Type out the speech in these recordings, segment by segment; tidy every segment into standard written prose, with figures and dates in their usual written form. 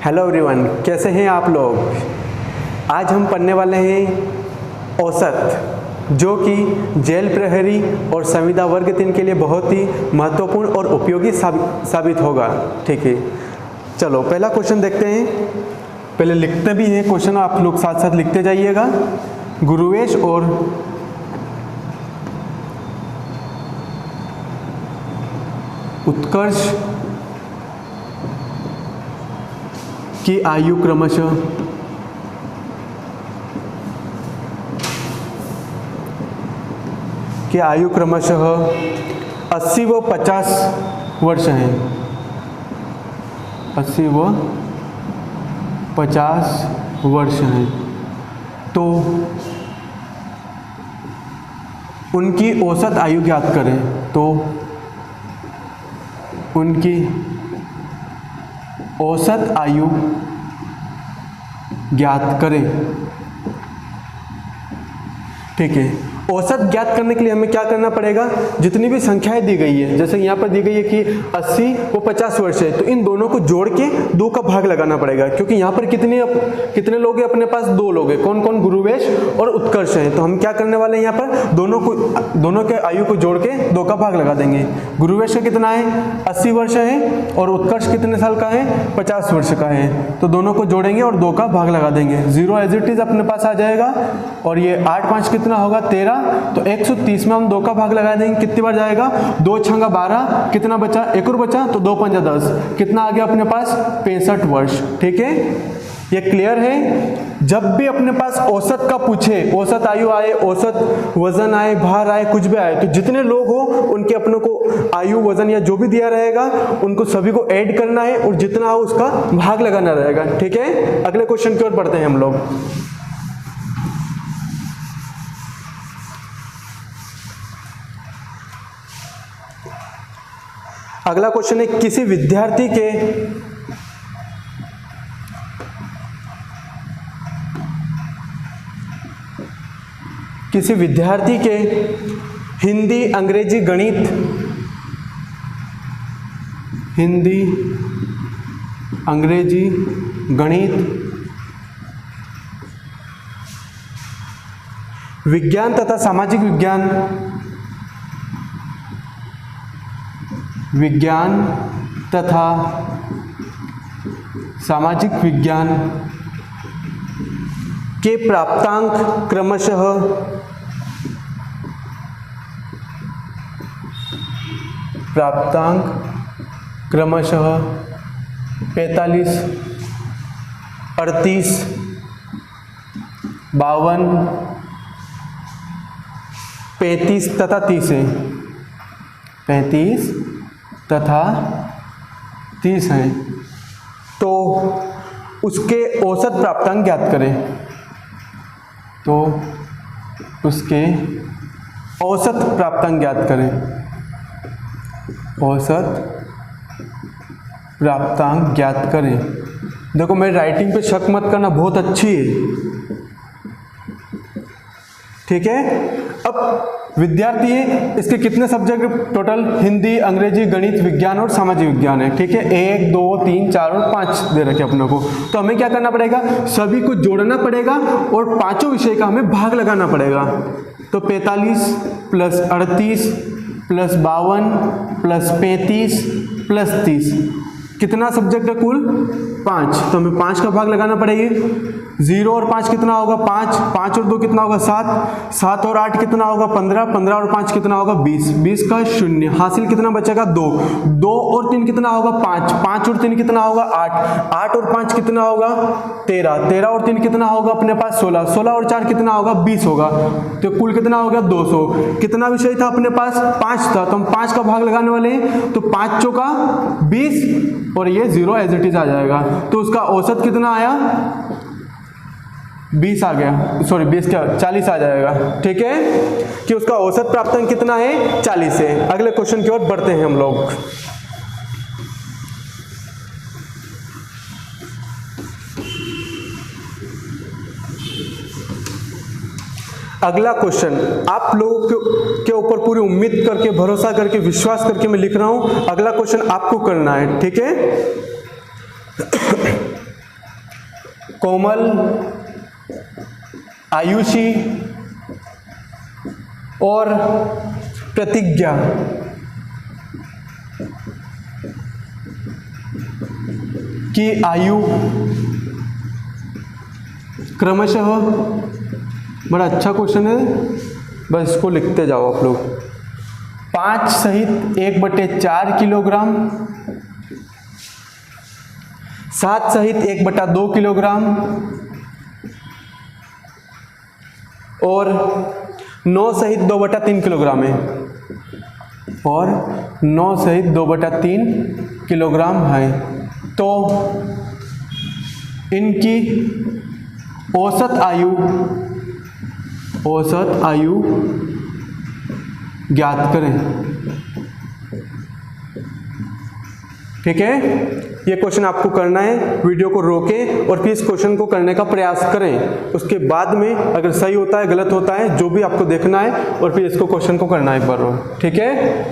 Hello everyone, कैसे हैं आप लोग। आज हम पढ़ने वाले हैं औसत, जो कि जेल प्रहरी और संविदा वर्ग 3 के लिए बहुत ही महत्वपूर्ण और उपयोगी साबित होगा। ठीक है, चलो पहला क्वेश्चन देखते हैं। पहले लिखते भी हैं क्वेश्चन, आप लोग साथ साथ लिखते जाइएगा। गुरुवेश और उत्कर्ष की आयु क्रमशः की आयु क्रमशः 80 व 50 वर्ष हैं। 80 व 50 वर्ष हैं। तो उनकी औसत आयु ज्ञात करें। तो उनकी औसत आयु ज्ञात करें। ठीक है, औसत ज्ञात करने के लिए हमें क्या करना पड़ेगा, जितनी भी संख्याएं दी गई है, जैसे यहाँ पर दी गई है कि 80 व 50 वर्ष है, तो इन दोनों को जोड़ के 2 का भाग लगाना पड़ेगा, क्योंकि यहाँ पर कितने लोग हैं अपने पास, 2 लोग हैं। कौन कौन, गुरुवेश और उत्कर्ष हैं। तो हम क्या करने वाले हैं, यहाँ पर दोनों के आयु को जोड़ के 2 का भाग लगा देंगे। गुरुवेश का कितना है, 80 वर्ष है, और उत्कर्ष कितने साल का है, 50 वर्ष का है। तो दोनों को जोड़ेंगे और 2 का भाग लगा देंगे। 0 एज इट इज अपने पास आ जाएगा, और ये 8 5 कितना होगा, 13। तो 130 में हम 2 का भाग लगा देंगे। कितनी बार जाएगा, 2 छंगा 12, कितना बचा, 1 और बचा, तो 2 पंजा 10, कितना आ गया अपने पास, 65 वर्ष। ठीक है, ये क्लियर है। जब भी अपने पास औसत का पूछे, औसत आयु आए, औसत वजन आए, भार आए, कुछ भी आए, तो जितने लोग हो उनके अपनों को आयु, वजन या जो भी दिया रहेगा उनको सभी को ऐड करना है, और जितना हो उसका भाग लगाना रहेगा। ठीक है, अगले क्वेश्चन की ओर बढ़ते हैं हम लोग। अगला क्वेश्चन है, किसी विद्यार्थी के हिंदी, अंग्रेजी, गणित, विज्ञान तथा सामाजिक विज्ञान के प्राप्तांक क्रमशः 45, 38, 52, 35 तथा 30 है। 35 तथा 30 हैं। तो उसके औसत प्राप्तांक ज्ञात करें। तो उसके औसत प्राप्तांक ज्ञात करें। औसत प्राप्तांक ज्ञात करें। देखो, मेरी राइटिंग पे शक मत करना, बहुत अच्छी है। ठीक है, अब विद्यार्थी है, इसके कितने सब्जेक्ट टोटल, हिंदी, अंग्रेजी, गणित, विज्ञान और सामाजिक विज्ञान है। ठीक है, 1 2 3 4 और 5 दे रखे अपने को। तो हमें क्या करना पड़ेगा, सभी को जोड़ना पड़ेगा और पांचों विषय का हमें भाग लगाना पड़ेगा। तो 45 प्लस 38 प्लस 52 प्लस 35 प्लस 30, कितना सब्जेक्ट है कुल, 5। तो हमें 5 का भाग लगाना पड़ेगी। 0 और 5 कितना होगा, 5, 5 और 2 कितना होगा, 7, 7 और 8 कितना होगा, 15, 15 और 5 कितना होगा, 20, 20 का 0, हासिल कितना बचेगा, 2, 2 और 3 कितना होगा, 5, 5 और 3 कितना होगा, 8, 8 और 5 कितना होगा, 13, 13 और 3 कितना होगा अपने पास, 16, 16 और 4 कितना होगा, 20 होगा। तो कुल कितना हो गया, 200। कितना विषय था अपने पास, 5 था, तो हम 5 का भाग लगाने वाले हैं। तो 5 चौका 20, और ये 0 एज इट इज आ जाएगा। तो उसका औसत कितना आया, 20 आ गया, सॉरी 20 क्या, 40 आ जाएगा। ठीक है, कि उसका औसत प्राप्तांक कितना है, 40 है। अगले क्वेश्चन की ओर बढ़ते हैं हम लोग। अगला क्वेश्चन आप लोगों के ऊपर पूरी उम्मीद करके, भरोसा करके, विश्वास करके मैं लिख रहा हूं। अगला क्वेश्चन आपको करना है, ठीक है। कोमल, आयुषी और प्रतिज्ञा की आयु क्रमशः, बड़ा अच्छा क्वेश्चन है, बस इसको लिखते जाओ आप लोग, 5 सहित 1/4 किलोग्राम, 7 सहित 1/2 किलोग्राम और 9 सहित 2/3 किलोग्राम है, और 9 सहित 2/3 किलोग्राम है। तो इनकी औसत आयु ज्ञात करें। ठीक है, ये क्वेश्चन आपको करना है, वीडियो को रोकें और फिर इस क्वेश्चन को करने का प्रयास करें। उसके बाद में अगर सही होता है गलत होता है जो भी आपको देखना है और फिर इसको क्वेश्चन को करना है एक बार। ठीक है,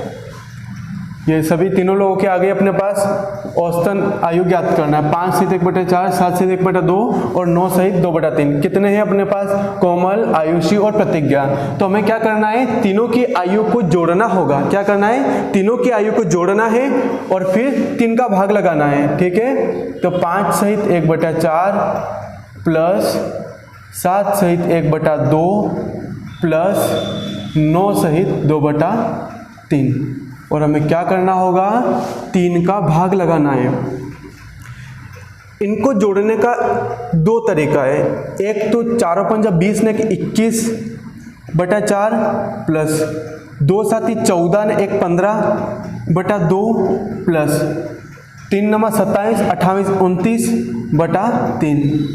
ये सभी तीनों लोगों के आगे अपने पास औसतन आयु ज्ञात करना है। 5 सहित 1/4, 7 सहित 1/2 और 9 सहित 2/3 कितने हैं अपने पास? कोमल, आयुषी और प्रतिज्ञा। तो हमें क्या करना है? तीनों की आयु को जोड़ना होगा। क्या करना है? तीनों की आयु को जोड़ना है और फिर 3 का भाग लगाना है। ठीक है, तो 5 सहित 1/4 प्लस 7 सहित 1/2 प्लस 9 सहित 2/3 और हमें क्या करना होगा? 3 का भाग लगाना है। इनको जोड़ने का 2 तरीका है। एक तो 4 पंजा 20 ने 21/4 प्लस 2 साथी 14 ने 15/2 प्लस 3 नमा 27, 28, 29/3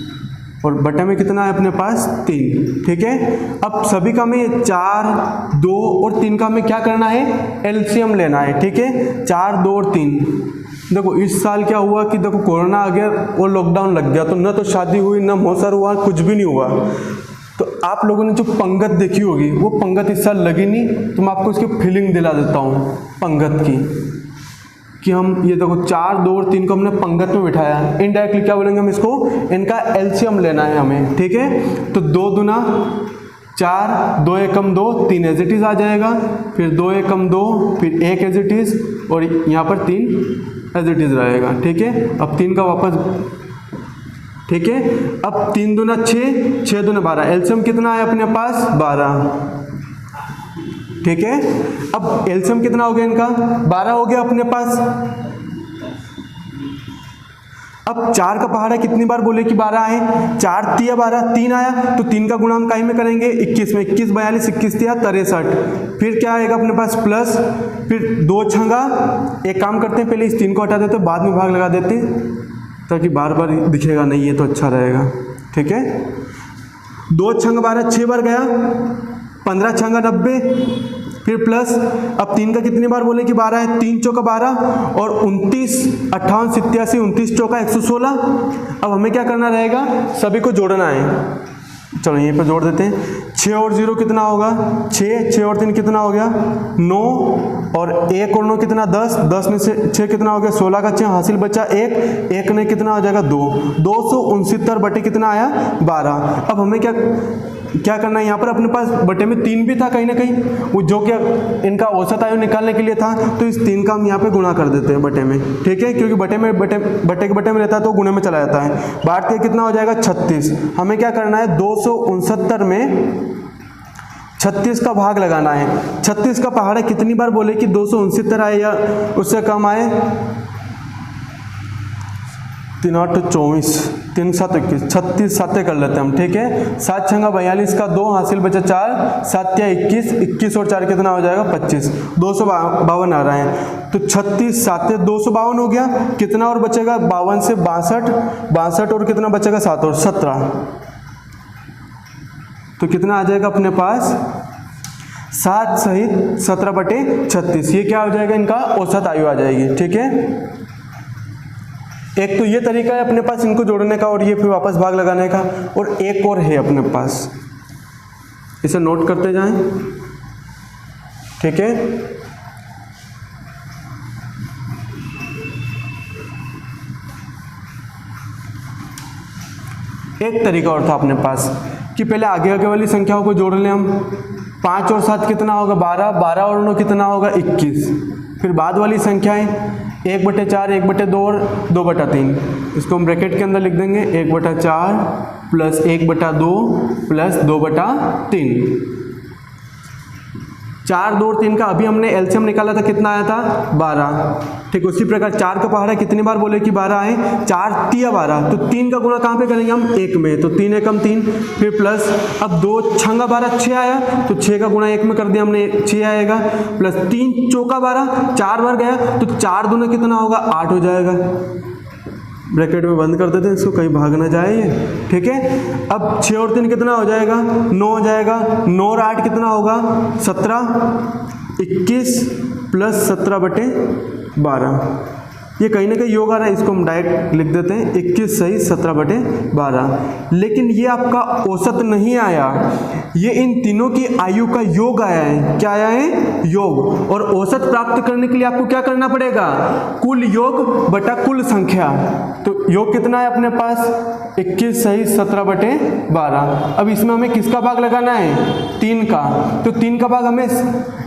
और बटे में कितना है अपने पास? 3। ठीक है, अब सभी का में 4, 2 और 3 का में क्या करना है? एलसीएम लेना है। ठीक है, 4, 2 और 3। देखो इस साल क्या हुआ कि देखो कोरोना आ गया और लॉकडाउन लग गया, तो न तो शादी हुई न मौसर हुआ, कुछ भी नहीं हुआ। तो आप लोगों ने जो पंगत देखी होगी वो पंगत इस साल लगी नहीं, तो मैं आपको इसकी फीलिंग दिला देता हूँ पंगत की, कि हम ये देखो 4, 2 और 3 को हमने पंगत में बिठाया। इनडायरेक्टली क्या बोलेंगे हम इसको? इनका एलसीएम लेना है हमें। ठीक है, तो 2 दूना 4, 2 एकम 2, 3 एज इट इज आ जाएगा, फिर 2 एकम 2, फिर 1 एज इट इज और यहाँ पर 3 एज इट इज रहेगा। ठीक है, अब 3 का वापस, ठीक है, अब 3 दूना 6, 6 दूना 12, एलसीएम कितना है अपने पास? 12। ठीक है, अब एलसीएम कितना हो गया इनका? 12 हो गया अपने पास। अब 4 का पहाड़ा कितनी बार बोले कि 12 आए? 4 तिया 12, 3 आया, तो 3 का गुणा हम काहे में करेंगे? 21 में। 21 42, 21 तिया 63। फिर क्या आएगा अपने पास? प्लस, फिर 2 छंगा, एक काम करते हैं पहले इस 3 को हटा देते हैं, बाद में भाग लगा देते हैं, ताकि बार बार दिखेगा नहीं, ये तो अच्छा रहेगा। ठीक है, 2 छंगा 12, 6 बार गया, 15 छंगा 90, फिर प्लस, अब 3 का कितनी बार बोले कि 12 है? 3 चौका 12 और 29, 58, 87, 29 चौका 116। अब हमें क्या करना रहेगा? सभी को जोड़ना है। चलो यहीं पर जोड़ देते हैं। 6 और 0 कितना होगा? 6, 6 और 3 कितना हो गया? 9 और 1 और 9 कितना? 10, 10 में से 6 कितना हो गया? 16 का 6 हासिल बचा 1, 1 ने कितना हो जाएगा? 2, 269 बटे कितना आया? 12। अब हमें क्या करना है? यहाँ पर अपने पास बटे में 3 भी था कहीं ना कहीं, वो जो कि इनका औसत आयु निकालने के लिए था, तो इस 3 का हम यहाँ पे गुणा कर देते हैं बटे में। ठीक है, क्योंकि बटे के बटे में रहता है तो गुणे में चला जाता है। बांटते कितना हो जाएगा? 36। हमें क्या करना है? 269 में 36 का भाग लगाना है। 36 का पहाड़ा कितनी बार बोले कि 269 आए या उससे कम आए? 3 8 24, 3 7 21, 36 7 कर लेते हैं हम। ठीक है, 7 छंगा 42 का 2 हासिल बचा 4, 7 या 21, 21 और 4 कितना हो जाएगा? 25, 252 आ रहा है। तो 36 7 252 हो गया, कितना और बचेगा? 52 से 62, 62 और कितना बचेगा? 7 और 17, तो कितना आ जाएगा अपने पास? 7 सहित 17 बटे 36। ये क्या हो जाएगा? इनका औसत आयु आ जाएगी। ठीक है, एक तो ये तरीका है अपने पास इनको जोड़ने का और ये फिर वापस भाग लगाने का, और एक और है अपने पास, इसे नोट करते जाएं। ठीक है, एक तरीका और था अपने पास कि पहले आगे आगे वाली संख्याओं को जोड़ लें हम। 5 और 7 कितना होगा 12, 12 और 9 कितना होगा 21। फिर बाद वाली संख्याएं 1/4, 1/2 और 2/3, इसको हम ब्रैकेट के अंदर लिख देंगे 1/4 प्लस 1/2 प्लस 2/3। 4, 2 और 3 का अभी हमने एलसीएम निकाला था, कितना आया था 12। ठीक, उसी प्रकार 4 का पहाड़ा कितनी बार बोले कि 12 आए, 4 3 12, तो 3 का गुणा कहाँ पे करेंगे हम 1 में, तो 3 एकम 3, फिर प्लस अब 2 छंगा 12 6 आया, तो 6 का गुणा 1 में कर दिया हमने 6 आएगा, प्लस 3 चौका 12 4 बार गया, तो 4 दूना कितना होगा 8 हो जाएगा। ब्रैकेट में बंद कर देते हैं इसको, कहीं भाग ना जाए ये। ठीक है, अब 6 और 3 कितना हो जाएगा 9 हो जाएगा, 9 और 8 कितना होगा 17, 21 प्लस 17/12। ये कहीं ना कहीं योग आ रहा है, इसको हम डायरेक्ट लिख देते हैं 21 सही 17/12। लेकिन ये आपका औसत नहीं आया, ये इन तीनों की आयु का योग आया है। क्या आया है योग। और औसत प्राप्त करने के लिए आपको क्या करना पड़ेगा, कुल योग बटा कुल संख्या। तो योग कितना है अपने पास 21 सही 17/12। अब इसमें हमें किसका भाग लगाना है 3 का, तो 3 का भाग हमें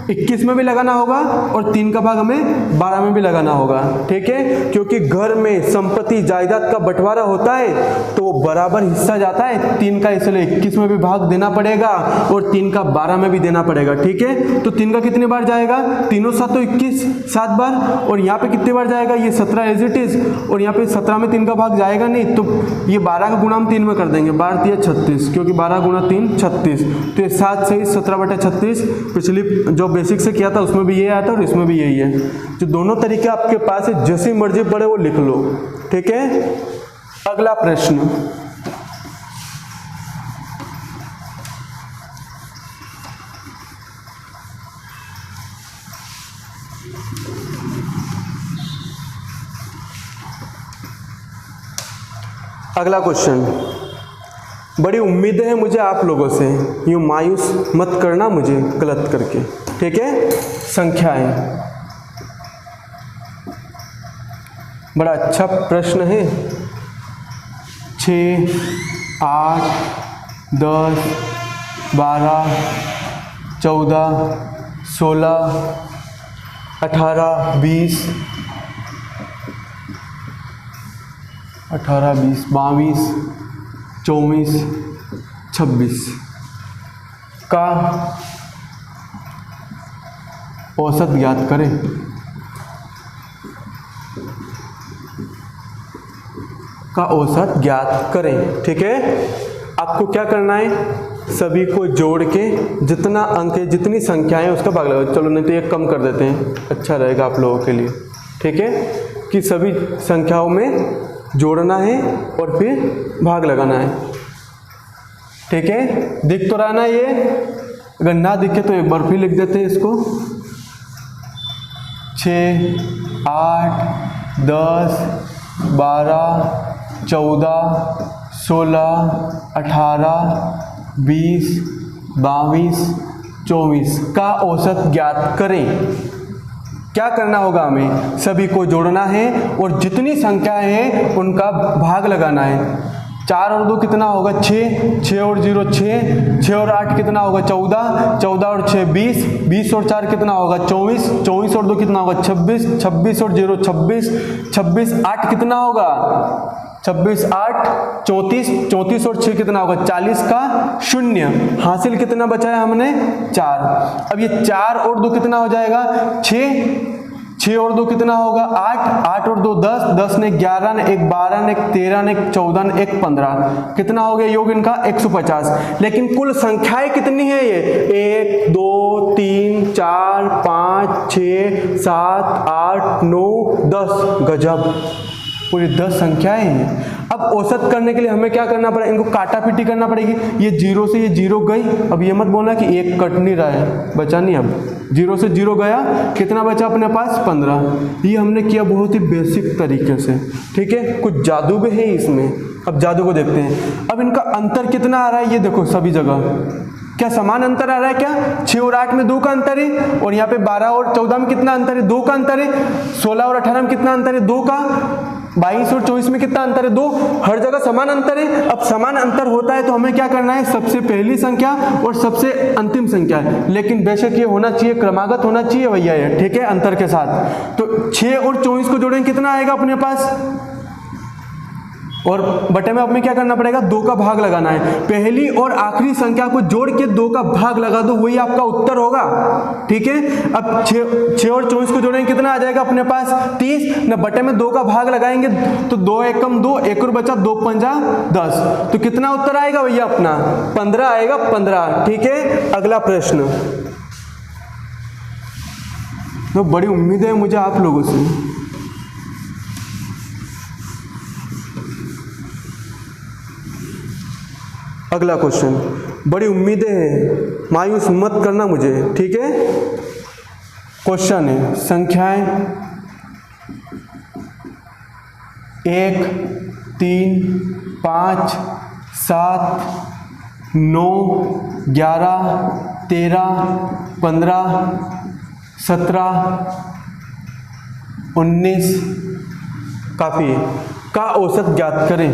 21 में भी लगाना होगा और 3 का भाग हमें 12 में भी लगाना होगा। ठीक है, क्योंकि घर में संपत्ति जायदाद का बंटवारा होता है तो बराबर हिस्सा जाता है 3 का, इसलिए 21 में भी भाग देना पड़ेगा और 3 का 12 में भी देना पड़ेगा। ठीक है, तो 3 का कितने बार जाएगा, तीनों 7 तो 21 7 बार, और यहाँ पे कितने बार जाएगा ये 17 एज इट इज, और यहाँ पे 17 में 3 का भाग जाएगा नहीं, तो ये 12 का गुणा हम 3 में कर देंगे, 12 3 36, क्योंकि 12 गुणा 3 36, तो ये 7 सही 17/36। पिछली जो बेसिक से किया था उसमें भी ये आया था और इसमें भी यही है। जो दोनों तरीके आपके पास है, जैसी मर्जी पड़े वो लिख लो। ठीक है, अगला प्रश्न, अगला क्वेश्चन, बड़ी उम्मीदें हैं मुझे आप लोगों से, यूँ मायूस मत करना मुझे गलत करके। ठीक है, संख्याएं, बड़ा अच्छा प्रश्न है। 6 8 10 12 14 16 18 20 22 24 26 का औसत ज्ञात करें। का औसत ज्ञात करें। ठीक है, आपको क्या करना है, सभी को जोड़ के जितना अंक है, जितनी संख्याएं हैं उसका भाग लगाओ। चलो नहीं तो ये कम कर देते हैं, अच्छा रहेगा आप लोगों के लिए। ठीक है, कि सभी संख्याओं में जोड़ना है और फिर भाग लगाना है। ठीक है, दिख तो रहा ना ये, अगर ना दिखे तो एक बार फिर लिख देते हैं इसको। 6 8 10 12 14 16 18 20 22 24 का औसत ज्ञात करें। क्या करना होगा, हमें सभी को जोड़ना है और जितनी संख्याएं हैं उनका भाग लगाना है। 4 और 2 कितना होगा 6, 6 और 0 6, 6 और 8 कितना होगा 14, 14 और 6 20, 20 और 4 कितना होगा 24, 24 और 2 कितना होगा 26, 26 और 0 26, 26 8 कितना होगा 26 8 34, 34 और 6 कितना होगा 40 का 0, हासिल कितना बचा है हमने 4। अब ये 4 और 2 कितना हो जाएगा 6, 6 और 2 कितना होगा 8, 8 और 2 10, 10 ने 11 ने 1 12 ने 13 ने 14 ने 1 15, कितना हो गया योग इनका 150। लेकिन कुल संख्याएं कितनी है ये 1 2 3 4 5 6 7 8 9 10, गजब, पूरी 10 संख्याएं हैं। अब औसत करने के लिए हमें क्या करना पड़ेगा, इनको काटा पीटी करना पड़ेगी। ये 0 से ये 0 गई, अब ये मत बोलना कि एक कट नहीं रहा है, बचा नहीं। अब 0 से 0 गया, कितना बचा अपने पास 15। ये हमने किया बहुत ही बेसिक तरीके से। ठीक है, कुछ जादू भी है इसमें, अब जादू को देखते हैं। अब इनका अंतर कितना आ रहा है, ये देखो सभी जगह क्या समान अंतर आ रहा है क्या, 6 और 8 में 2 का अंतर है, और यहाँ पे 12 और 14 में कितना अंतर है 2 का अंतर है, 16 और 18 में कितना अंतर है 2 का, 22 और 24 में कितना अंतर है? 2। हर जगह समान अंतर है। अब समान अंतर होता है तो हमें क्या करना है? सबसे पहली संख्या और सबसे अंतिम संख्या, लेकिन बेशक ये होना चाहिए, क्रमागत होना चाहिए भैया ये, ठीक है, अंतर के साथ। तो 6 और 24 को जोड़ेंगे कितना आएगा अपने पास? और बटे में अब में क्या करना पड़ेगा? 2 का भाग लगाना है। पहली और आखिरी संख्या को जोड़ के 2 का भाग लगा दो, वही आपका उत्तर होगा, ठीक है। अब 6 और 24 को जोड़ेंगे कितना आ जाएगा अपने पास? 30 न, बटे में 2 का भाग लगाएंगे तो 2 एकम 2, 1 और बचा 2 पंजा 10, तो कितना उत्तर आएगा भैया अपना? 15 आएगा, 15, ठीक है। अगला प्रश्न, तो बड़ी उम्मीद है मुझे आप लोगों से। अगला क्वेश्चन, बड़ी उम्मीदें हैं, मायूस मत करना मुझे, ठीक है। क्वेश्चन है, संख्याएं 1, 3, 5, 7, 9, 11, 13, 15, 17, 19 काफी है, का औसत ज्ञात करें।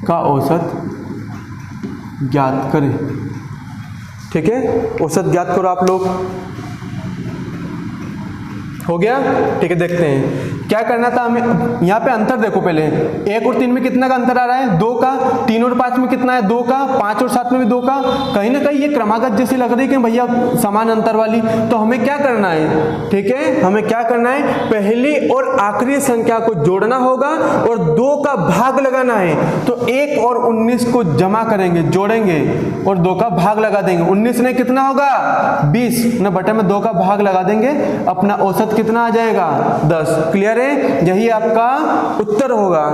का औसत ज्ञात करें, ठीक है। औसत ज्ञात करो आप लोग, हो गया, ठीक है। देखते हैं क्या करना था हमें। यहाँ पे अंतर देखो पहले, 1 और 3 में कितना का अंतर आ रहा है? 2 का। 3 और 5 में कितना है? 2 का। 5 और 7 में भी 2 का। कहीं ना कहीं ये क्रमागत जैसी लग रही है कि भैया समान अंतर वाली। तो हमें क्या करना है, ठीक है, हमें क्या करना है? पहली और आखिरी संख्या को जोड़ना होगा और 2 का भाग लगाना है। तो 1 और 19 को जमा करेंगे, जोड़ेंगे और 2 का भाग लगा देंगे। 19 ने कितना होगा? 20 न, बटे में 2 का भाग लगा देंगे, अपना औसत कितना आ जाएगा? 10। क्लियर है? यही आपका उत्तर होगा,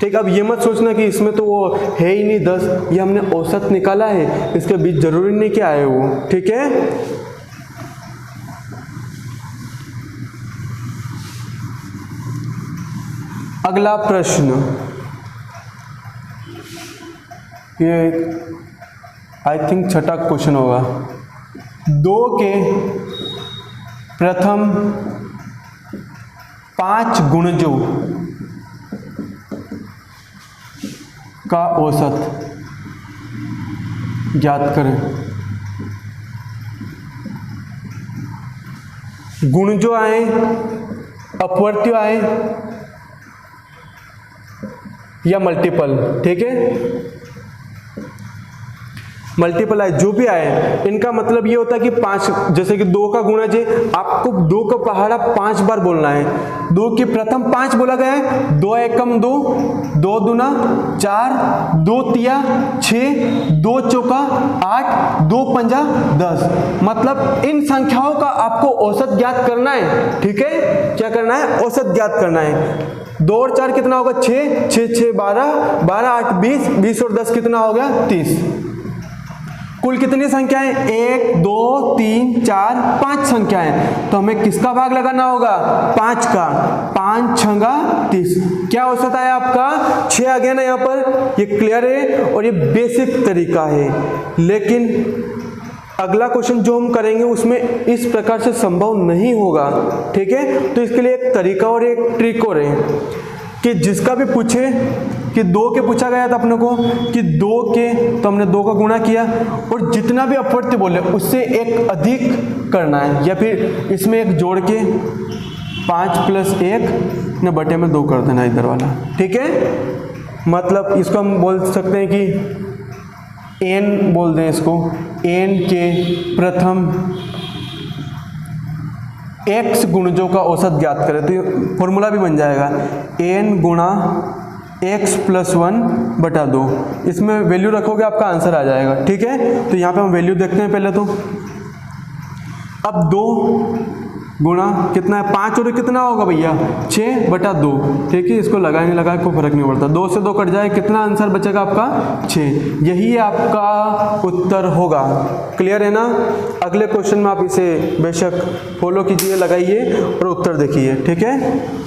ठीक। अब ये मत सोचना कि इसमें तो वो है ही नहीं 10, ये हमने औसत निकाला है, इसके बीच जरूरी नहीं कि आए वो, ठीक है। अगला प्रश्न, ये आई थिंक छठा क्वेश्चन होगा। 2 के प्रथम 5 गुणजों का औसत ज्ञात करें। गुणजों आए, अपवर्त्य आए या मल्टीपल, ठीक है, मल्टीपल आए, जो भी आए, इनका मतलब ये होता है कि 5, जैसे कि 2 का गुणज है, आपको 2 का पहाड़ा 5 बार बोलना है। 2 के प्रथम 5 बोला गया है, 2 एकम 2, 2 दूना 4, 2 तिया 6, 2 चौका 8, 2 पंजा 10। मतलब इन संख्याओं का आपको औसत ज्ञात करना है, ठीक है। क्या करना है? औसत ज्ञात करना है। 2 और 4 कितना होगा? 6, 6 6 12, 12 8 20, 20 और 10 कितना हो गया? 30। कुल कितनी संख्याएं? 1 2 3 4 5 संख्याएं। तो हमें किसका भाग लगाना होगा? 5 का। 5 छंगा 30। क्या औसत आया आपका? 6 आ गया ना यहाँ पर। ये क्लियर है और ये बेसिक तरीका है, लेकिन अगला क्वेश्चन जो हम करेंगे उसमें इस प्रकार से संभव नहीं होगा, ठीक है। तो इसके लिए एक तरीका और एक ट्रिक और है कि जिसका भी पूछे कि 2 के पूछा गया था अपने को कि 2 के, तो हमने 2 का गुणा किया और जितना भी अपवर्त्य बोले उससे एक अधिक करना है, या फिर इसमें एक जोड़ के 5 + 1 न बटे में 2 कर देना इधर वाला, ठीक है। मतलब इसको हम बोल सकते हैं कि n बोल दें इसको, n के प्रथम x गुणजों का औसत ज्ञात करें। तो ये फॉर्मूला भी बन जाएगा, n गुणा x + 1 बटा 2। इसमें वैल्यू रखोगे आपका आंसर आ जाएगा, ठीक है। तो यहाँ पे हम वैल्यू देखते हैं पहले तो। अब 2 गुणा कितना है? 5 और कितना होगा भैया? 6 बटा 2, ठीक है। इसको लगाए नहीं लगाए कोई फर्क नहीं पड़ता। 2 से 2 कट जाए, कितना आंसर बचेगा आपका? 6। यही आपका उत्तर होगा। क्लियर है ना? अगले क्वेश्चन में आप इसे बेशक फॉलो कीजिए, लगाइए और उत्तर देखिए, ठीक है।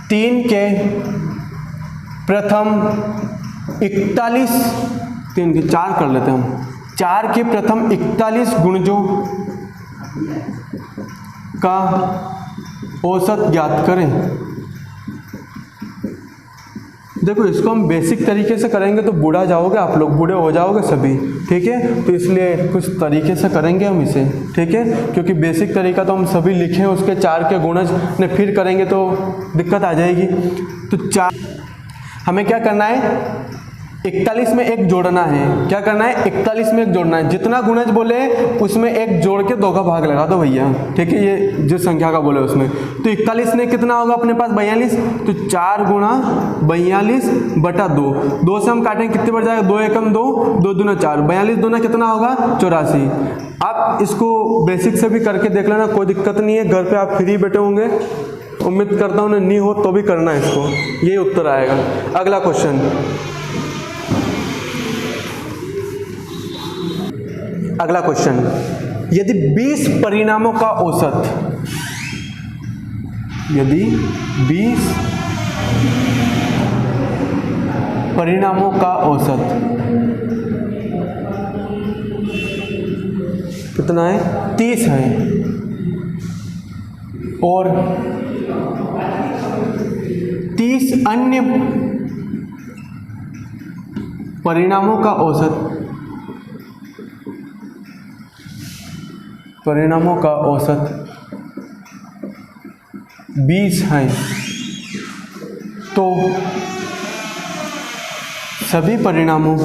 3 के प्रथम 41, 3 के 4 कर लेते हैं हम, 4 के प्रथम 41 गुणजों का औसत ज्ञात करें। देखो इसको हम बेसिक तरीके से करेंगे तो बूढ़ा जाओगे आप लोग, बूढ़े हो जाओगे सभी, ठीक है। तो इसलिए कुछ तरीके से करेंगे हम इसे, ठीक है, क्योंकि बेसिक तरीका तो हम सभी लिखे हैं, उसके 4 के गुणज ने फिर करेंगे तो दिक्कत आ जाएगी। तो 4 हमें क्या करना है, 41 में 1 जोड़ना है। क्या करना है, 41 में 1 जोड़ना है। जितना गुणज बोले उसमें 1 जोड़ के 2 का भाग लगा दो भैया, ठीक है, ये जिस संख्या का बोले उसमें। तो 41 में कितना होगा अपने पास 42, तो 4 गुणा 42 बटा 2, 2 से हम काटेंगे कितने बढ़ जाएगा, 2 एकम 2, 2 दूना 4, 42 दूना कितना होगा 84। आप इसको बेसिक से भी करके देख लेना, कोई दिक्कत नहीं है, घर पे आप फ्री बैठे होंगे, उम्मीद करता हूँ नहीं हो तो भी करना है इसको, यही उत्तर आएगा। अगला क्वेश्चन, अगला क्वेश्चन, यदि 20 परिणामों का औसत, यदि 20 परिणामों का औसत कितना है, 30 है, और 30 अन्य परिणामों का औसत, परिणामों का औसत 20 है, तो सभी परिणामों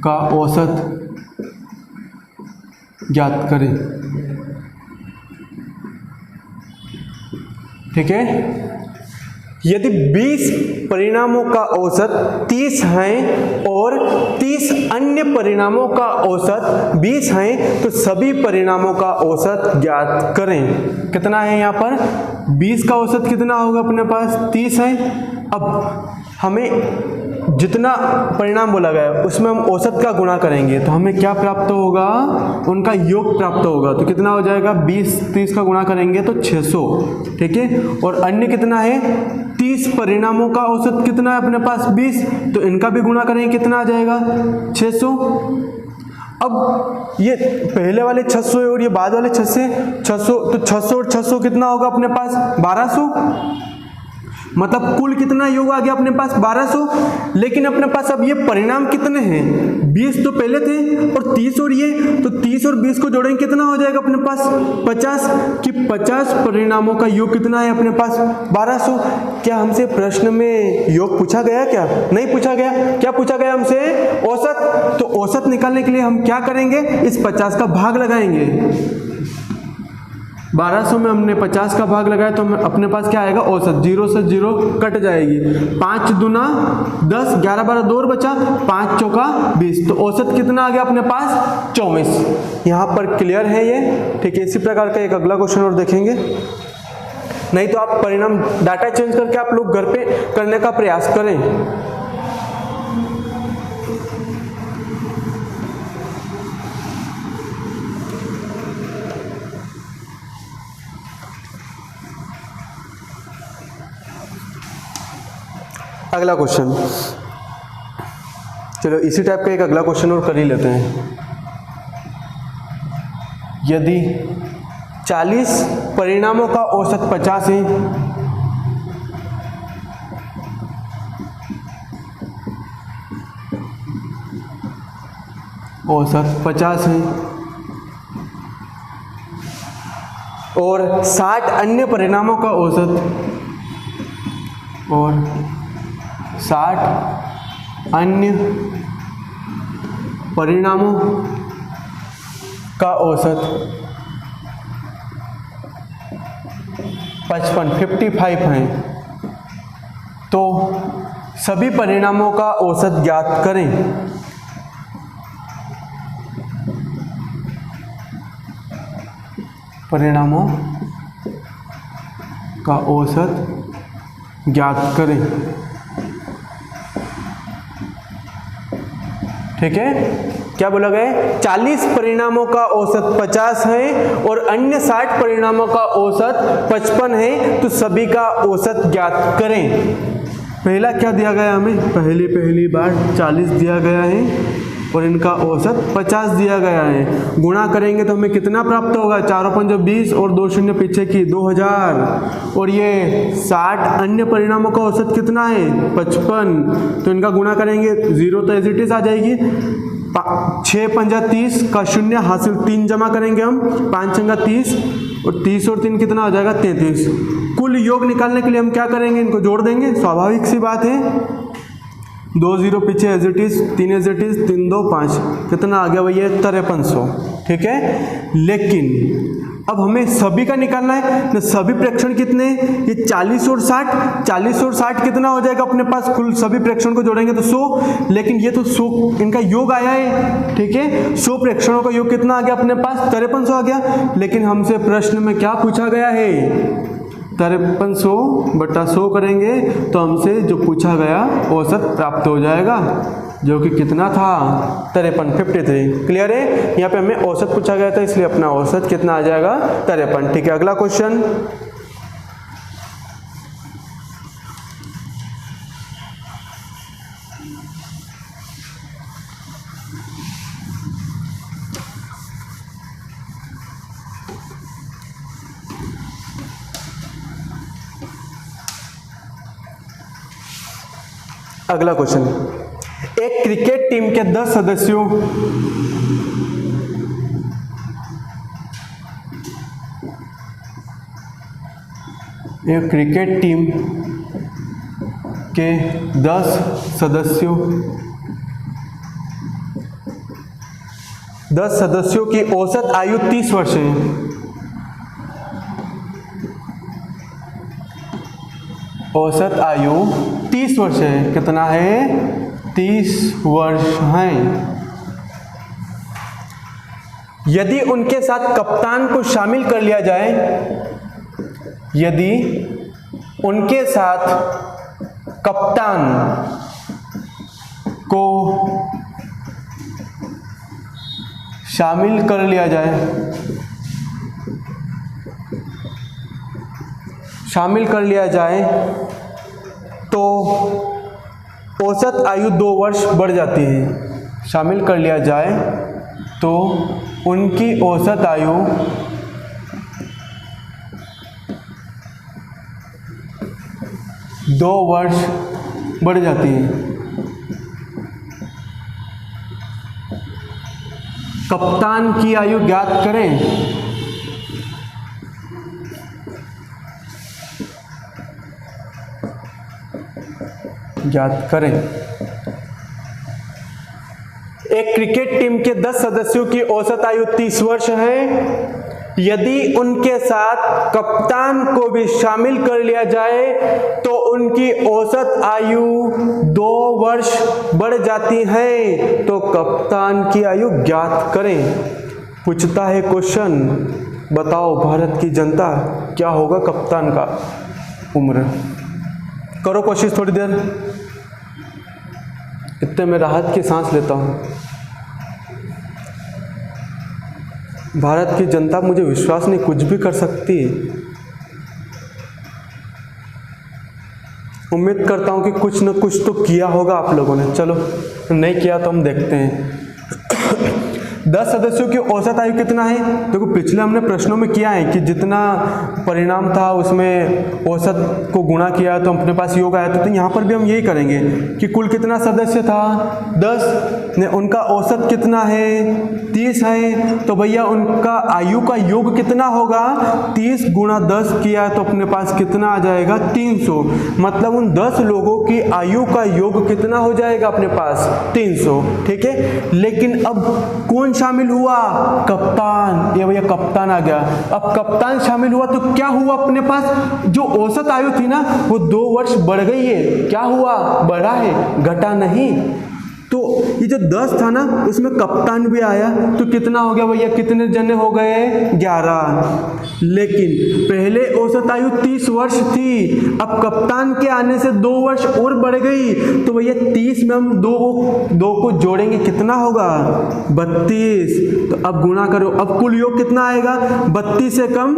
का औसत ज्ञात करें। ठीक है, यदि 20 परिणामों का औसत 30 है और 30 अन्य परिणामों का औसत 20 है, तो सभी परिणामों का औसत ज्ञात करें। कितना है यहाँ पर, 20 का औसत कितना होगा अपने पास, 30 है। अब हमें जितना परिणाम बोला गया है उसमें हम औसत का गुणा करेंगे तो हमें क्या प्राप्त होगा, उनका योग प्राप्त होगा। तो कितना हो जाएगा, 20 30 का गुणा करेंगे तो 600, ठीक है। और अन्य कितना है, 30 परिणामों का औसत कितना है अपने पास 20, तो इनका भी गुणा करेंगे कितना आ जाएगा 600। अब ये पहले वाले 600 है और ये बाद वाले 600, तो 600 और 600 कितना होगा अपने पास 1200, मतलब कुल कितना योग आ गया अपने पास 1200। लेकिन अपने पास अब ये परिणाम कितने हैं, 20 तो पहले थे और 30 और ये, तो 30 और 20 को जोड़ेंगे कितना हो जाएगा अपने पास 50, कि 50 परिणामों का योग कितना है अपने पास 1200। क्या हमसे प्रश्न में योग पूछा गया, क्या नहीं पूछा गया, क्या पूछा गया हमसे, औसत। तो औसत निकालने के लिए हम क्या करेंगे, इस 50 का भाग लगाएंगे। 1200 में हमने 50 का भाग लगाया तो अपने पास क्या आएगा, औसत। 0 से 0 कट जाएगी, 5 दूना 10, 11 12 2 और बचा, 5 चौका 20, तो औसत कितना आ गया अपने पास 24। यहाँ पर क्लियर है ये, ठीक है। इसी प्रकार का एक अगला क्वेश्चन और देखेंगे, नहीं तो आप परिणाम डाटा चेंज करके आप लोग घर पे करने का प्रयास करें। अगला क्वेश्चन, चलो इसी टाइप का एक अगला क्वेश्चन और कर ही लेते हैं। यदि 40 परिणामों का औसत 50 है, औसत 50 है, और 60 अन्य परिणामों का औसत, और 60 अन्य परिणामों का औसत 55 है, तो सभी परिणामों का औसत ज्ञात करें। परिणामों का औसत ज्ञात करें, ठीक है। क्या बोला गया है? 40 परिणामों का औसत 50 है और अन्य 60 परिणामों का औसत 55 है, तो सभी का औसत ज्ञात करें। पहला क्या दिया गया हमें? पहली बार 40 दिया गया है और इनका औसत 50 दिया गया है। गुणा करेंगे तो हमें कितना प्राप्त होगा? 4 और 5 20 और 2 शून्य पीछे की 2000, और ये 60 अन्य परिणामों का औसत कितना है? 55। तो इनका गुणा करेंगे, 0 तो एज इट इज आ जाएगी, 6 पंजा 30 का शून्य हासिल 3 जमा करेंगे हम, 5 छंगा 30 और 30 और 3 कितना हो जाएगा? 33। कुल योग निकालने के लिए हम क्या करेंगे? इनको जोड़ देंगे, स्वाभाविक सी बात है। 2 0 पीछे as it is, 3 as it is, 3 2 5, कितना आ गया भैया? 5300। ठीक है, लेकिन अब हमें सभी का निकालना है तो सभी प्रेक्षण कितने? ये 40 और 60, 40 और 60 कितना हो जाएगा अपने पास? कुल सभी प्रेक्षण को जोड़ेंगे तो 100, लेकिन ये तो 100 इनका योग आया है। ठीक है, 100 प्रेक्षणों का योग कितना आ गया अपने पास? 5300 आ गया। लेकिन हमसे प्रश्न में क्या पूछा गया है? 5300 बटा 100 करेंगे तो हमसे जो पूछा गया औसत प्राप्त हो जाएगा, जो कि कितना था? 53 क्लियर है? यहाँ पे हमें औसत पूछा गया था, इसलिए अपना औसत कितना आ जाएगा? 53। ठीक है, अगला क्वेश्चन। अगला क्वेश्चन, एक क्रिकेट टीम के 10 सदस्यों एक क्रिकेट टीम के 10 सदस्यों की औसत आयु 30 वर्ष है। औसत आयु 30 वर्ष है। कितना है? 30 वर्ष है। यदि उनके साथ कप्तान को शामिल कर लिया जाए, यदि उनके साथ कप्तान को शामिल कर लिया जाए, तो औसत आयु 2 वर्ष बढ़ जाती है। शामिल कर लिया जाए तो उनकी औसत आयु 2 वर्ष बढ़ जाती है। कप्तान की आयु ज्ञात करें। एक क्रिकेट टीम के 10 सदस्यों की औसत आयु 30 वर्ष है। यदि उनके साथ कप्तान को भी शामिल कर लिया जाए तो उनकी औसत आयु 2 वर्ष बढ़ जाती है। तो कप्तान की आयु ज्ञात करें। पूछता है क्वेश्चन, बताओ भारत की जनता क्या होगा कप्तान का उम्र? करो कोशिश थोड़ी देर, इतने में राहत की सांस लेता हूँ। भारत की जनता, मुझे विश्वास नहीं, कुछ भी कर सकती है। उम्मीद करता हूँ कि कुछ न कुछ तो किया होगा आप लोगों ने। चलो, नहीं किया तो हम देखते हैं। 10 सदस्यों की औसत आयु कितना है? देखो, पिछले हमने प्रश्नों में किया है कि जितना परिणाम था उसमें औसत को गुणा किया तो अपने पास योग आया था। तो यहाँ पर भी हम यही करेंगे कि कुल कितना सदस्य था? 10 ने, उनका औसत कितना है? 30 है। तो भैया उनका आयु का योग कितना होगा? 30 गुणा 10 किया तो अपने पास कितना आ जाएगा? 300। मतलब उन 10 लोगों की आयु का योग कितना हो जाएगा अपने पास? 300। ठीक है, लेकिन अब कौन शामिल हुआ? कप्तान। ये भैया कप्तान आ गया। अब कप्तान शामिल हुआ तो क्या हुआ अपने पास? जो औसत आयु थी ना वो 2 वर्ष बढ़ गई है। क्या हुआ? बढ़ा है, घटा नहीं। तो ये जो 10 था ना उसमें कप्तान भी आया, तो कितना हो गया भैया, कितने जने हो गए, 11। लेकिन पहले औसत आयु 30 वर्ष थी, अब कप्तान के आने से 2 वर्ष और बढ़ गई, तो भैया 30 में हम दो को जोड़ेंगे, कितना होगा, 32। तो अब गुणा करो, अब कुल योग कितना आएगा, 32 से कम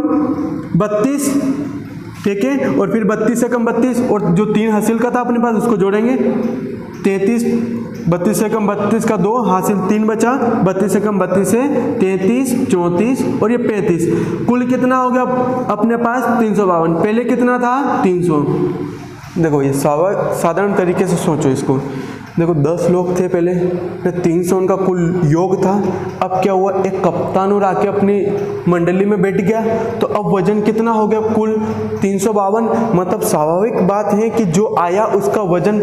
32, ठीक है, और फिर 32 से कम 32, और जो 3 हासिल का था अपने पास उसको जोड़ेंगे, 33। 32 से कम 32 का 2 हासिल 3 बचा, 32 से कम 32 से 33, 34 और ये 35, कुल कितना हो गया अपने पास 352। पहले कितना था 300। देखो ये साधारण तरीके से सोचो इसको, देखो 10 लोग थे पहले, 300 उनका कुल योग था। अब क्या हुआ, एक कप्तान और आके अपनी मंडली में बैठ गया, तो अब वजन कितना हो गया कुल 352। मतलब स्वाभाविक बात है कि जो आया उसका वजन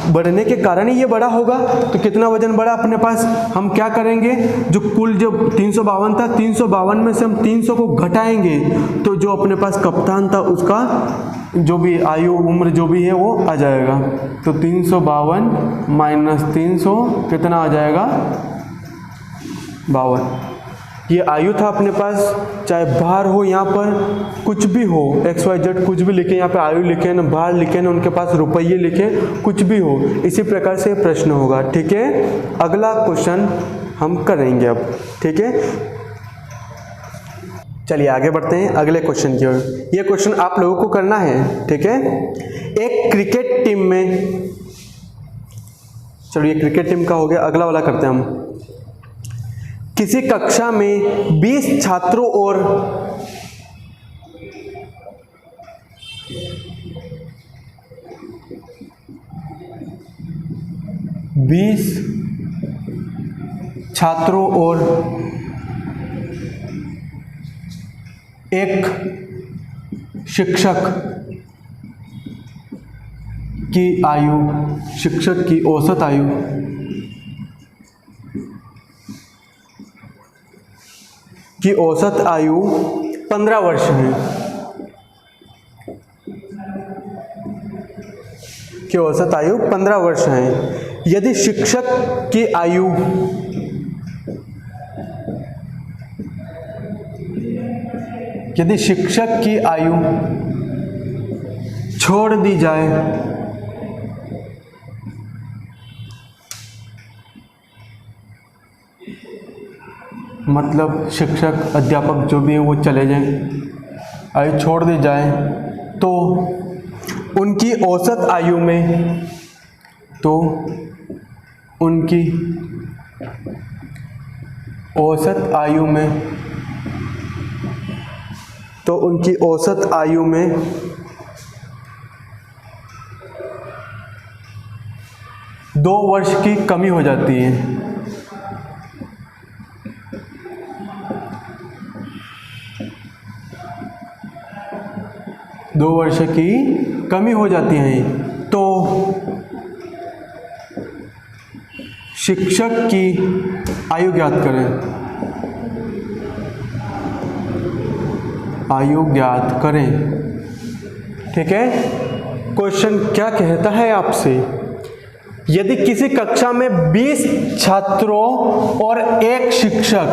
बढ़ने के कारण ही ये बड़ा होगा। तो कितना वजन बढ़ा अपने पास, हम क्या करेंगे, जो कुल जो 352 था, 352 में से हम 300 को घटाएंगे, तो जो अपने पास कप्तान था उसका जो भी आयु उम्र जो भी है वो आ जाएगा। तो 352 माइनस 300 कितना आ जाएगा, 52। ये आयु था अपने पास, चाहे बाहर हो, यहाँ पर कुछ भी हो, XYZ कुछ भी लिखे, यहाँ पे आयु लिखे ना, बाहर लिखे ना, उनके पास रुपये लिखे, कुछ भी हो, इसी प्रकार से प्रश्न होगा। ठीक है, अगला क्वेश्चन हम करेंगे अब। ठीक है, चलिए आगे बढ़ते हैं अगले क्वेश्चन की ओर। ये क्वेश्चन आप लोगों को करना है। ठीक है, एक क्रिकेट टीम में, चलिए क्रिकेट टीम का हो गया, अगला वाला करते हैं हम। किसी कक्षा में 20 छात्रों और 20 छात्रों और एक शिक्षक की आयु, शिक्षक की औसत आयु की औसत आयु 15 वर्ष है, की औसत आयु 15 वर्ष है। यदि शिक्षक की आयु छोड़ दी जाए, मतलब शिक्षक अध्यापक जो भी है वो चले जाएं, आयु छोड़ दी जाए, तो उनकी औसत आयु में, तो उनकी औसत आयु में, तो उनकी औसत आयु में 2 वर्ष की कमी हो जाती है। 2 वर्ष की कमी हो जाती है। तो शिक्षक की आयु ज्ञात करें, आयु ज्ञात करें। ठीक है, क्वेश्चन क्या कहता है आपसे, यदि किसी कक्षा में 20 छात्रों और एक शिक्षक,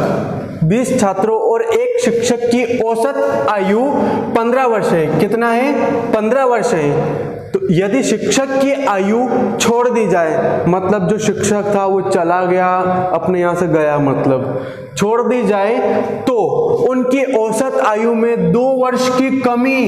20 छात्रों और एक शिक्षक की औसत आयु 15 वर्ष है, कितना है, 15 वर्ष है। तो यदि शिक्षक की आयु छोड़ दी जाए, मतलब जो शिक्षक था वो चला गया, अपने यहाँ से गया, मतलब छोड़ दी जाए, तो उनकी औसत आयु में 2 वर्ष की कमी,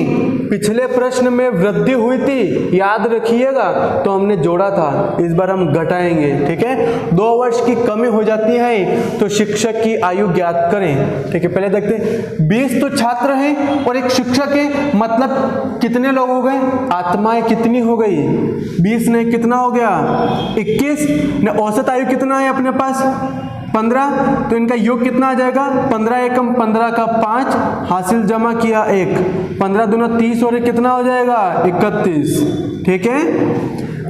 पिछले प्रश्न में वृद्धि हुई थी, याद रखिएगा, तो हमने जोड़ा था, इस बार हम घटाएंगे। ठीक है, 2 वर्ष की कमी हो जाती है, तो शिक्षक की आयु ज्ञात करें। ठीक है, पहले देखते हैं, 20 तो छात्र हैं और एक शिक्षक है, मतलब कितने लोग हो गए, आत्माएं कितनी हो गई, 20 ने कितना हो गया, 21 ने, औसत आयु कितना है अपने पास 15, तो इनका योग कितना आ जाएगा, 15 एकम 15 का 5, हासिल जमा किया 1, 15 दूना 30 और कितना हो जाएगा 31। ठीक है,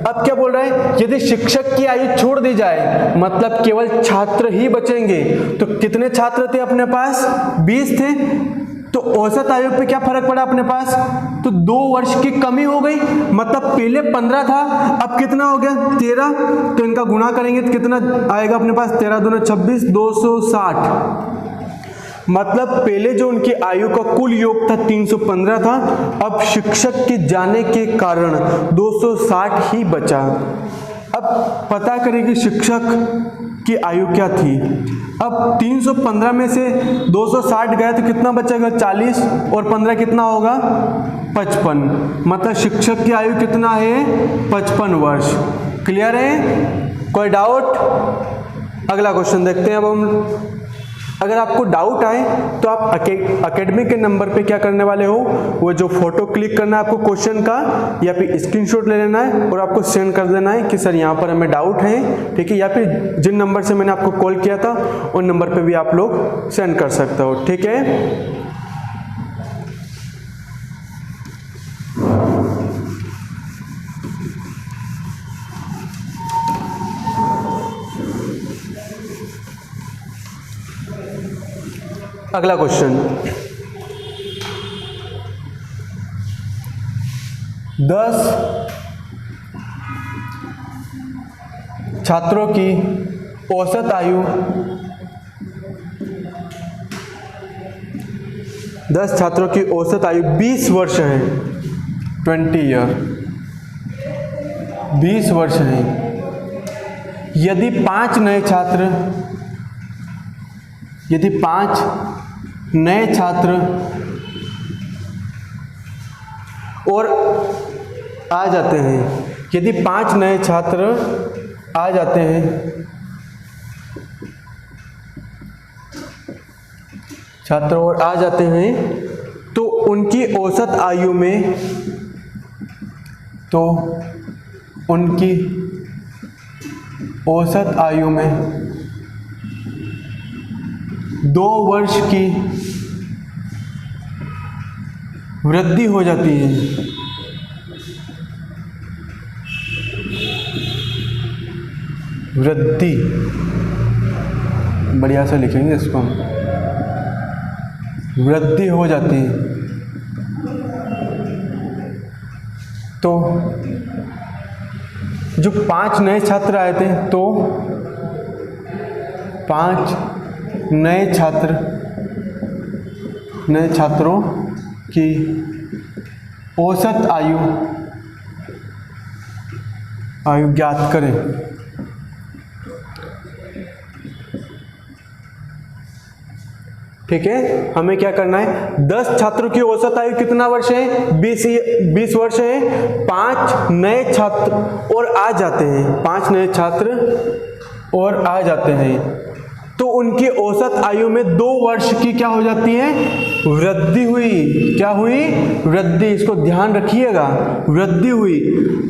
अब क्या बोल रहा है, यदि शिक्षक की आयु छोड़ दी जाए, मतलब केवल छात्र ही बचेंगे, तो कितने छात्र थे अपने पास, 20 थे, तो औसत आयु पे क्या फर्क पड़ा अपने पास, तो 2 वर्ष की कमी हो गई। मतलब पहले 15 था, अब कितना हो गया 13। तो इनका गुणा करेंगे तो कितना आएगा अपने पास, 13 दूना 26, 260। मतलब पहले जो उनकी आयु का कुल योग था 315 था, अब शिक्षक के जाने के कारण 260 ही बचा। अब पता करें कि शिक्षक की आयु क्या थी। अब 315 में से 260 गया तो कितना बचेगा, 40, और 15 कितना होगा, 55। मतलब शिक्षक की आयु कितना है, 55 वर्ष। क्लियर है, कोई डाउट? अगला क्वेश्चन देखते हैं अब हम। अगर आपको डाउट आए तो आप अकेडमी के नंबर पे क्या करने वाले हो, वो जो फोटो क्लिक करना है आपको क्वेश्चन का, या फिर स्क्रीनशॉट ले लेना है और आपको सेंड कर देना है कि सर यहाँ पर हमें डाउट है, ठीक है। या फिर जिन नंबर से मैंने आपको कॉल किया था उन नंबर पे भी आप लोग सेंड कर सकते हो, ठीक है। अगला क्वेश्चन, 10 छात्रों की औसत आयु 10 छात्रों की औसत आयु 20 वर्ष है, 20 ईयर, 20 वर्ष है। यदि 5 नए छात्र और आ जाते हैं, यदि 5 नए छात्र आ जाते हैं, तो उनकी औसत आयु में 2 वर्ष की वृद्धि हो जाती है। वृद्धि बढ़िया से लिखेंगे इसको हम, वृद्धि हो जाती है। तो जो 5 नए छात्र आए थे, तो 5 नए छात्रों की औसत आयु ज्ञात करें। ठीक है, हमें क्या करना है, 10 छात्रों की औसत आयु कितना वर्ष है, 20 वर्ष है। 5 नए छात्र और आ जाते हैं, 5 नए छात्र और आ जाते हैं, तो उनकी औसत आयु में 2 वर्ष की क्या हो जाती है, वृद्धि हुई। क्या हुई, वृद्धि। इसको ध्यान रखिएगा, वृद्धि हुई।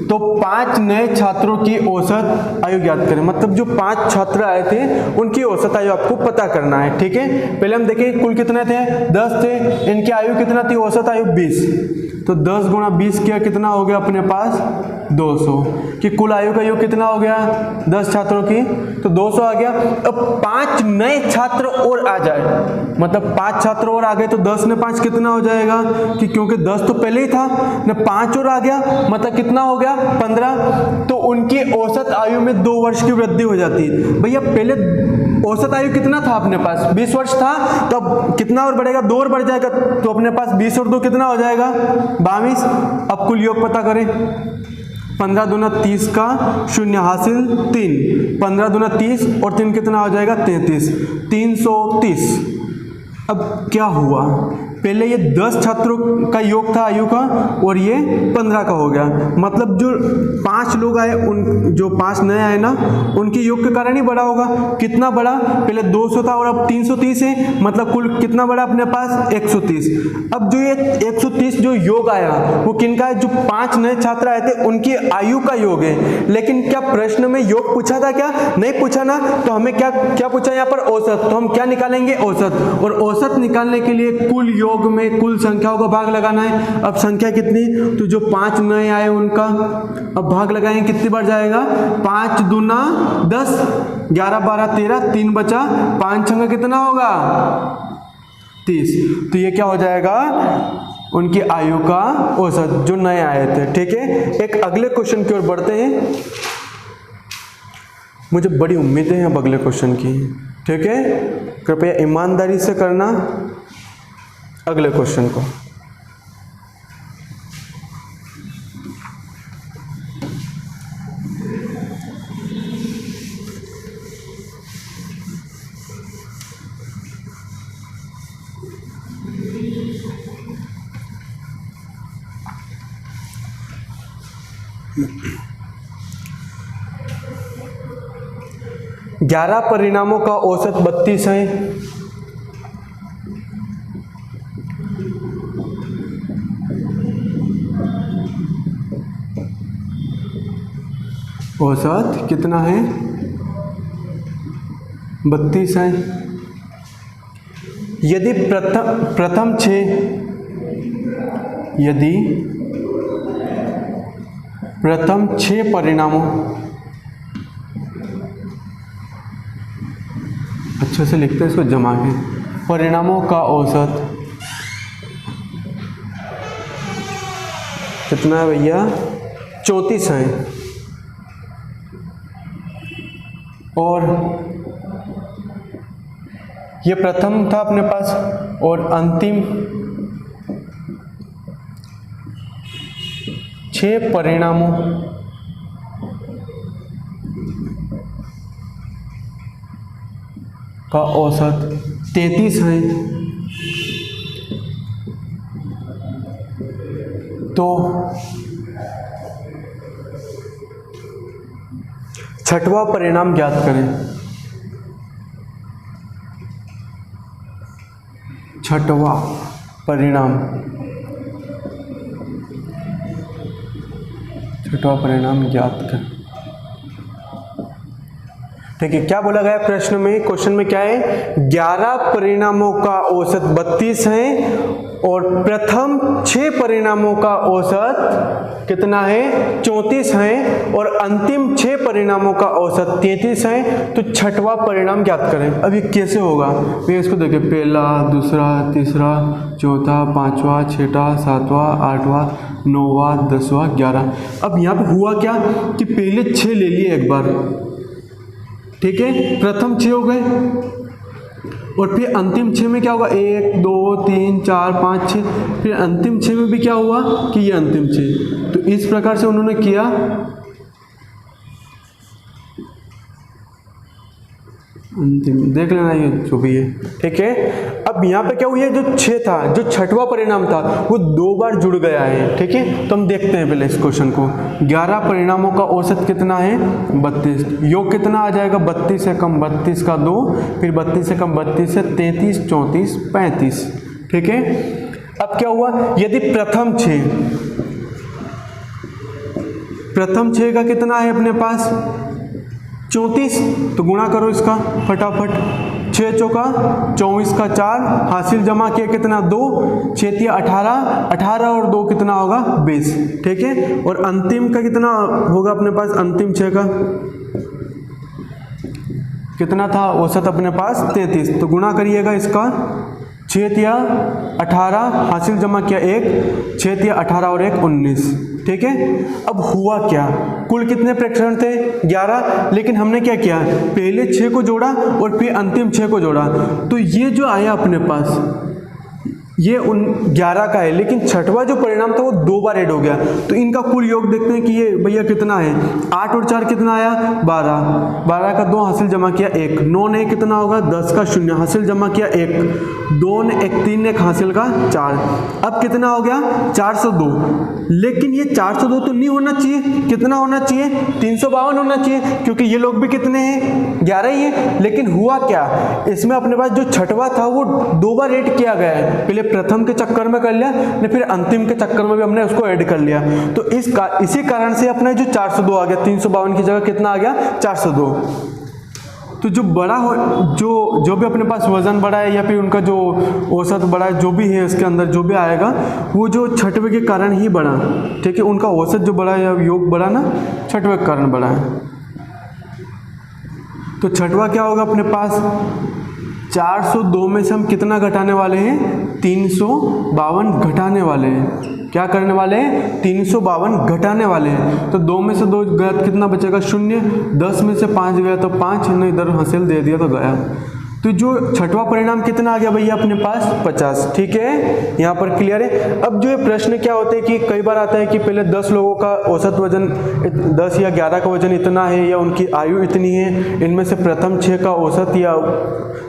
तो 5 नए छात्रों की औसत आयु ज्ञात करें। मतलब जो 5 छात्र आए थे उनकी औसत आयु आपको पता करना है, ठीक है। पहले हम देखें कुल कितने थे, 10 थे, इनकी आयु कितना थी, औसत आयु 20। तो 10 गुणा 20 किया, कितना हो गया अपने पास, 200। कि कुल आयु का योग कितना हो गया 10 छात्रों की, तो 200 आ गया। अब 5 नए छात्र और आ जाए, मतलब 5 छात्र और आ गए, तो 10 ने 5 कितना हो जाएगा, कि क्योंकि 10 तो पहले ही था ना, 5 और आ गया, मतलब कितना हो गया 15। तो उनकी औसत आयु में 2 वर्ष की वृद्धि हो जाती है। भैया पहले औसत आयु कितना था अपने पास, 20 वर्ष था, तो अब कितना और बढ़ेगा, 2 और बढ़ जाएगा, तो अपने पास 20 और 2 कितना हो जाएगा, 22। अब कुल योग पता करें, 15 दूना 30 का 0 हासिल 3, 15 दूना 30 और 3 कितना हो जाएगा 33, 330। अब क्या हुआ, पहले ये 10 छात्रों का योग था आयु का, और ये 15 का हो गया। मतलब जो 5 लोग आए, उन जो 5 नए आए ना, उनके योग के कारण ही बड़ा होगा। कितना बड़ा, पहले 200 था और अब 330 है, मतलब कुल कितना बड़ा अपने पास 130। अब जो ये 130 जो योग आया वो किनका है, जो 5 नए छात्र आए थे उनकी आयु का योग है। लेकिन क्या प्रश्न में योग पूछा था, क्या नहीं पूछा ना, तो हमें क्या पूछा यहाँ पर, औसत। तो हम क्या निकालेंगे, औसत, और औसत निकालने के लिए कुल योग में कुल संख्याओं का भाग लगाना है। अब संख्या कितनी, तो जो 5 नए आए उनका अब भाग लगाएंगे, कितनी बार जाएगा, 5 दूना 10, 11 12 13, 3 बचा, 5 छंगा कितना होगा 30। तो ये क्या हो जाएगा, उनकी आयु का औसत जो नए आए थे। ठीक है, एक अगले क्वेश्चन की ओर बढ़ते हैं। मुझे बड़ी उम्मीदें हैं अब अगले क्वेश्चन की। ठीक है, कृपया ईमानदारी से करना अगले क्वेश्चन को। ग्यारह परिणामों का औसत 32 है। औसत कितना है, 32 है। यदि प्रथम 6 यदि प्रथम 6 परिणामों, अच्छे से लिखते हैं इसको जमा के, परिणामों का औसत कितना है भैया, 34 है। और ये प्रथम था अपने पास, और अंतिम 6 परिणामों का औसत 33 है। तो छठवां परिणाम ज्ञात करें। छठवां परिणाम, छठवां परिणाम ज्ञात करें। ठीक है, क्या बोला गया प्रश्न में, क्वेश्चन में क्या है, 11 परिणामों का औसत 32 है और प्रथम 6 परिणामों का औसत कितना है, 34 है, और अंतिम 6 परिणामों का औसत 33 है। तो छठवां परिणाम ज्ञात करें। अब ये कैसे होगा, ये इसको देखिए, पहला, दूसरा, तीसरा, चौथा, पांचवा, छठा, सातवां, आठवां, 9वां, 10वां, 11। अब यहाँ पे हुआ क्या कि पहले 6 ले लिए एक बार, ठीक है, प्रथम 6 हो गए, और फिर अंतिम 6 में क्या होगा, 1 2 3 4 5 6, फिर अंतिम 6 में भी क्या हुआ कि ये अंतिम 6। तो इस प्रकार से उन्होंने किया। अंतिम देख लेना ये जो भी है। ठीक है, अब यहाँ पे क्या हुआ, जो 6 था, जो छठवां परिणाम था, वो 2 बार जुड़ गया है। ठीक है, तो हम देखते हैं पहले इस क्वेश्चन को। 11 परिणामों का औसत कितना है, 32। योग कितना आ जाएगा, 32 से कम 32 का 2, फिर 32 से कम 32 से 33, 34, 35। ठीक है, अब क्या हुआ, यदि प्रथम 6 का कितना है अपने पास, 34, तो गुणा करो इसका फटाफट। 6 चौका 24 का 4, हासिल जमा किया कितना, 2, 6 तिया 18, 18 और 2 कितना होगा, 20। ठीक है, और अंतिम का कितना होगा अपने पास, अंतिम 6 का कितना था औसत अपने पास, 33। तो गुणा करिएगा इसका, 6 तिया 18, हासिल जमा किया 1, 6 तिया 18 और 1 19। ठीक है, अब हुआ क्या, कुल कितने प्रेक्षण थे, 11, लेकिन हमने क्या किया, पहले 6 को जोड़ा और फिर अंतिम 6 को जोड़ा। तो ये जो आया अपने पास, ये 11 का है, लेकिन छठवां जो परिणाम था वो 2 बार ऐड हो गया। तो इनका कुल योग देखते हैं कि ये भैया कितना है, 8 और 4 कितना आया, 12, 12 का 2 हासिल जमा किया 1, 9 ने कितना होगा, 10 का 0 हासिल जमा किया 1, 2 ने 1, 3 ने हासिल का 4। अब कितना हो गया, 402। लेकिन ये 402 तो नहीं होना चाहिए, कितना होना चाहिए, 352 होना चाहिए, क्योंकि ये लोग भी कितने हैं, 11 ही है। लेकिन हुआ क्या, इसमें अपने पास जो छठवां था वो 2 बार ऐड किया गया है, पहले प्रथम के चक्कर में कर लिया ने, फिर अंतिम के चक्कर में भी हमने उसको ऐड कर लिया। तो इसी कारण से अपना जो 402 आ गया, 352 की जगह कितना आ गया, 402। तो जो बड़ा हो, जो भी अपने पास वजन बढ़ा है या फिर उनका जो औसत बढ़ा है, जो भी है उसके अंदर जो भी आएगा, वो जो छठवें के कारण ही बढ़ा। ठीक है, उनका औसत जो बढ़ा है या योग बढ़ा ना, छठवें के कारण बढ़ा है। तो छठवां क्या होगा अपने पास, 402 में से हम कितना घटाने वाले हैं? 352 घटाने वाले हैं। क्या करने वाले हैं? 352 घटाने वाले हैं। तो 2 में से 2 गया तो कितना बचेगा? 0। 10 में से 5 गया तो 5, नहीं इधर हंसेल दे दिया तो गया। तो जो छठवां परिणाम कितना आ गया भैया अपने पास? 50। ठीक है, यहाँ पर क्लियर है। अब जो ये प्रश्न क्या होते हैं कि कई बार आता है कि पहले 10 लोगों का औसत वजन 10 या 11 का वजन इतना है या उनकी आयु इतनी है, इनमें से प्रथम 6 का औसत या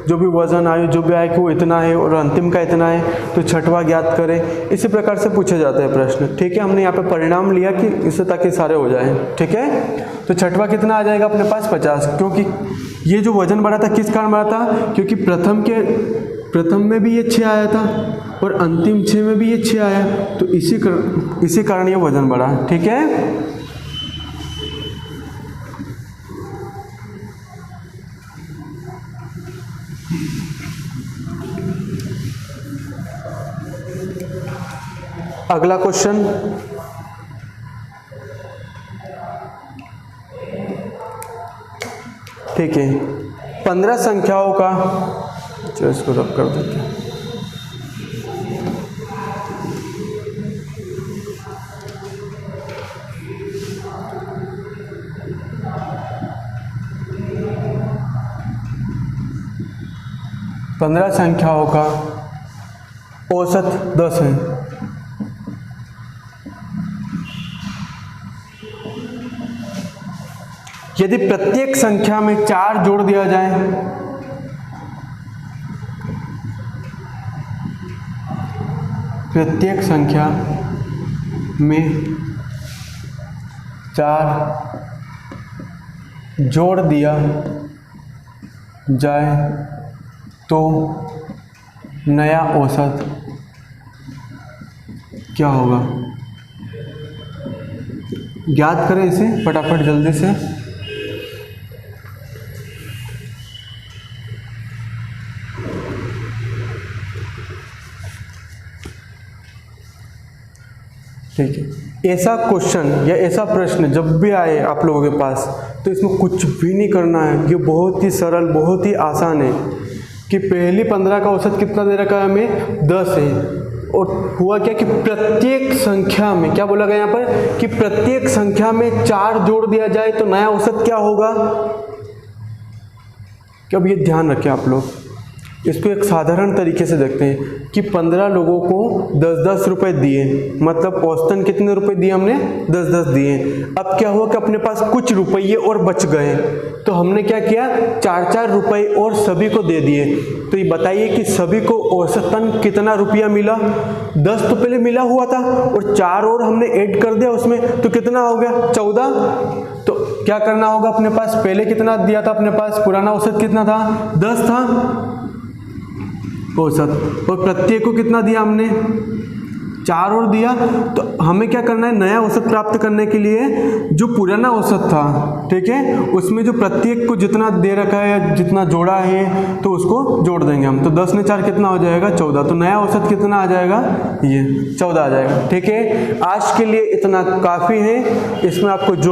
जो भी वजन आयु जो भी आए कि वो इतना है और अंतिम का इतना है, तो छठवां ज्ञात करें। इसी प्रकार से पूछा जाता है प्रश्न। ठीक है, हमने यहाँ पे परिणाम लिया कि इससे ताकि सारे हो जाए। ठीक है, तो छठवां कितना आ जाएगा अपने पास? 50। क्योंकि ये जो वजन बढ़ा था किस कारण बढ़ा था? क्योंकि प्रथम में भी ये 6 आया था और अंतिम 6 में भी ये 6 आया, तो इसी कारण ये वजन बढ़ा। ठीक है, अगला क्वेश्चन, ठीक है, 15 संख्याओं का, चलो इसको रब कर देते हैं। पंद्रह संख्याओं का औसत 10 है। यदि प्रत्येक संख्या में 4 जोड़ दिया जाए, प्रत्येक संख्या में 4 जोड़ दिया जाए तो नया औसत क्या होगा? ज्ञात करें इसे फटाफट जल्दी से। ठीक है, ऐसा क्वेश्चन या ऐसा प्रश्न जब भी आए आप लोगों के पास, तो इसमें कुछ भी नहीं करना है। ये बहुत ही सरल, बहुत ही आसान है कि पहली 15 का औसत कितना दे रखा है हमें? 10 है। और हुआ क्या कि प्रत्येक संख्या में, क्या बोला गया यहाँ पर कि प्रत्येक संख्या में 4 जोड़ दिया जाए तो नया औसत क्या होगा? कि अब ये ध्यान रखें आप लोग, इसको एक साधारण तरीके से देखते हैं कि 15 लोगों को 10-10 रुपये दिए, मतलब औसतन कितने रुपए दिए हमने? 10-10 दिए। अब क्या हुआ कि अपने पास कुछ रुपये और बच गए, तो हमने क्या किया? 4-4 रुपये और सभी को दे दिए। तो ये बताइए कि सभी को औसतन कितना रुपया मिला? 10 तो पहले मिला हुआ था और 4 और हमने ऐड कर दिया उसमें, तो कितना हो गया? 14। तो क्या करना होगा अपने पास? पहले कितना दिया था अपने पास? पुराना औसत कितना था? 10 था औसत, और प्रत्येक को कितना दिया हमने? 4 और दिया। तो हमें क्या करना है? नया औसत प्राप्त करने के लिए जो पुराना औसत था, ठीक है, उसमें जो प्रत्येक को जितना दे रखा है, जितना जोड़ा है, तो उसको जोड़ देंगे हम। तो 10 ने 4 कितना हो जाएगा? 14। तो नया औसत कितना आ जाएगा? ये 14 आ जाएगा। ठीक है, आज के लिए इतना काफ़ी है। इसमें आपको जो